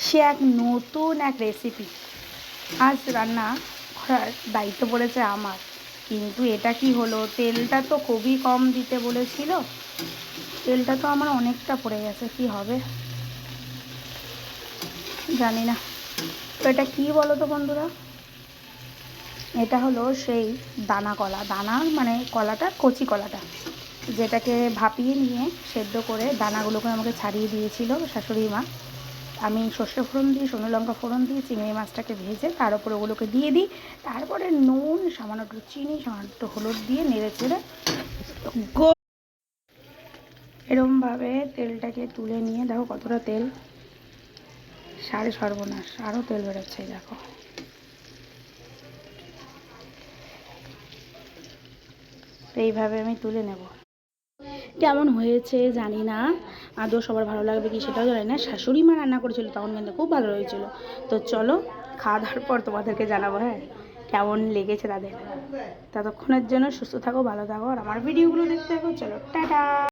সে এক নতুন এক রেসিপি আজ রান্না করার দায়িত্ব পড়েছে আমার। কিন্তু এটা কি হলো, তেলটা তো খুবই কম দিতে বলেছিল, তেলটা তো আমার অনেকটা পড়ে গেছে। কি হবে জানি না। তো এটা কী বলো তো বন্ধুরা, এটা হলো সেই দানা কলা, দানা মানে কলাটা, কচি কলাটা, যেটাকে ভাপিয়ে নিয়ে সেদ্ধ করে দানাগুলোকে আমাকে ছাড়িয়ে দিয়েছিল শাশুড়ি মা। আমি সর্ষে ফোড়ন দিয়ে, শুকনো লঙ্কা ফোড়ন দিয়ে চিংড়ি মাছটাকে ভেজে তার উপরে ওগুলোকে দিয়ে দিই। তারপরে নুন, সামান্য একটু চিনি, সামান্য একটু হলুদ দিয়ে নেড়ে চেড়ে এরমভাবে তেলটাকে তুলে নিয়ে, দেখো কতটা তেল, সাড়ে সর্বনাশ, আরও তেল বেরোচ্ছে দেখো। এইভাবে আমি তুলে নেব। কেমন হয়েছে জানি না, আদৌ সবার ভালো লাগবে কি সেটাও জানি না। শাশুড়ি মা রান্না করেছিল তখন কিন্তু খুব ভালো হয়েছিল। তো চলো খাওয়া দাওয়ার পর তোমাদেরকে জানাবো হ্যাঁ কেমন লেগেছে তাদের। ততক্ষণের জন্য সুস্থ থাকো, ভালো থাকো, আর আমার ভিডিওগুলো দেখতে থাকো। চলো টাটা।